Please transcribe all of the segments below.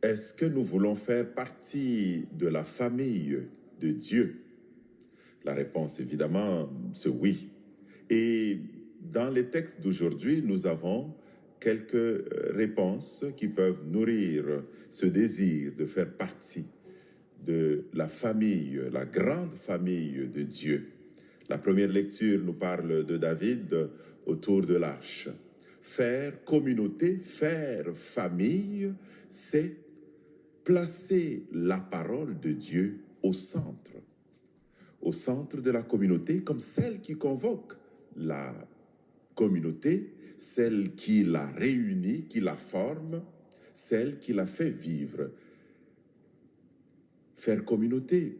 Est-ce que nous voulons faire partie de la famille de Dieu? La réponse, évidemment, c'est oui. Et dans les textes d'aujourd'hui, nous avons quelques réponses qui peuvent nourrir ce désir de faire partie de la famille, la grande famille de Dieu. La première lecture nous parle de David autour de l'arche. Faire communauté, faire famille, c'est placer la parole de Dieu au centre de la communauté, comme celle qui convoque la communauté, celle qui la réunit, qui la forme, celle qui la fait vivre. Faire communauté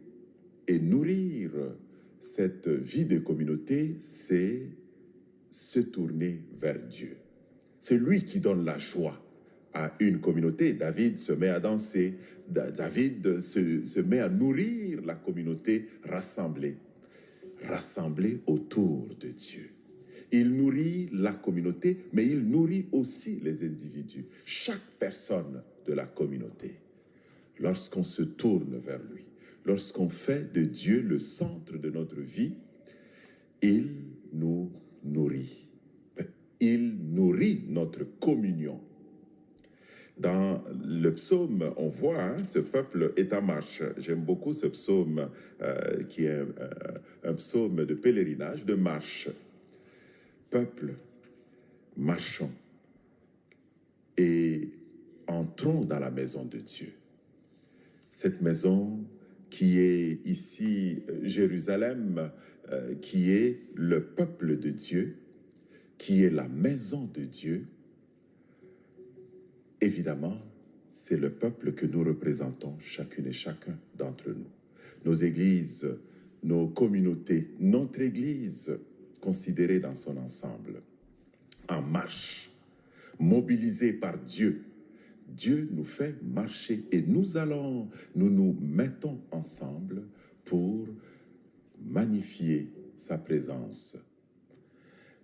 et nourrir cette vie de communauté, c'est se tourner vers Dieu. C'est lui qui donne la joie à une communauté. David se met à danser, David se met à nourrir la communauté rassemblée autour de Dieu. Il nourrit la communauté, mais il nourrit aussi les individus, chaque personne de la communauté. Lorsqu'on se tourne vers lui, lorsqu'on fait de Dieu le centre de notre vie, il nous nourrit. Il nourrit notre communion. Dans le psaume, on voit ce peuple est en marche. J'aime beaucoup ce psaume qui est un psaume de pèlerinage, de marche. Peuple, marchons et entrons dans la maison de Dieu. Cette maison qui est ici Jérusalem, qui est le peuple de Dieu, qui est la maison de Dieu. Évidemment, c'est le peuple que nous représentons, chacune et chacun d'entre nous. Nos églises, nos communautés, notre église, considérée dans son ensemble, en marche, mobilisée par Dieu. Dieu nous fait marcher et nous nous mettons ensemble pour magnifier sa présence.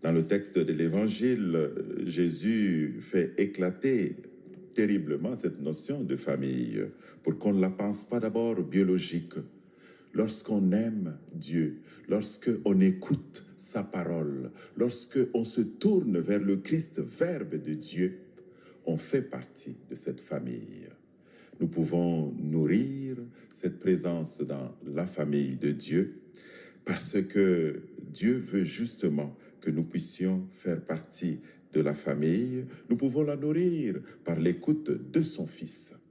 Dans le texte de l'Évangile, Jésus fait éclater terriblement cette notion de famille pour qu'on ne la pense pas d'abord biologique. Lorsqu'on aime Dieu, lorsqu'on écoute sa parole, lorsqu'on se tourne vers le Christ, Verbe de Dieu, on fait partie de cette famille. Nous pouvons nourrir cette présence dans la famille de Dieu parce que Dieu veut justement que nous puissions faire partie de la famille. Nous pouvons la nourrir par l'écoute de son Fils.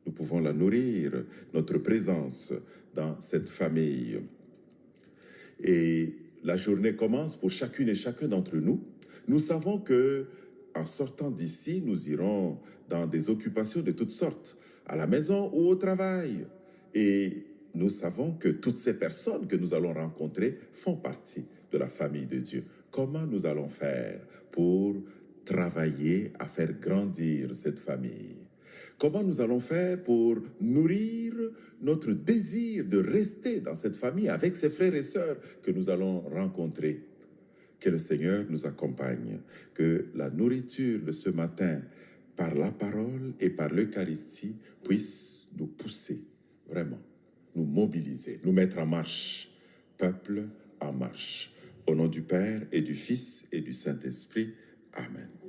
Nous pouvons la nourrir, notre présence dans cette famille. Et la journée commence pour chacune et chacun d'entre nous. Nous savons que en sortant d'ici, nous irons dans des occupations de toutes sortes, à la maison ou au travail. Et nous savons que toutes ces personnes que nous allons rencontrer font partie de la famille de Dieu. Comment nous allons faire pour travailler à faire grandir cette famille? Comment nous allons faire pour nourrir notre désir de rester dans cette famille avec ses frères et sœurs que nous allons rencontrer? Que le Seigneur nous accompagne, que la nourriture de ce matin, par la parole et par l'Eucharistie, puisse nous pousser, vraiment, nous mobiliser, nous mettre en marche, peuple en marche. Au nom du Père et du Fils et du Saint-Esprit, Amen.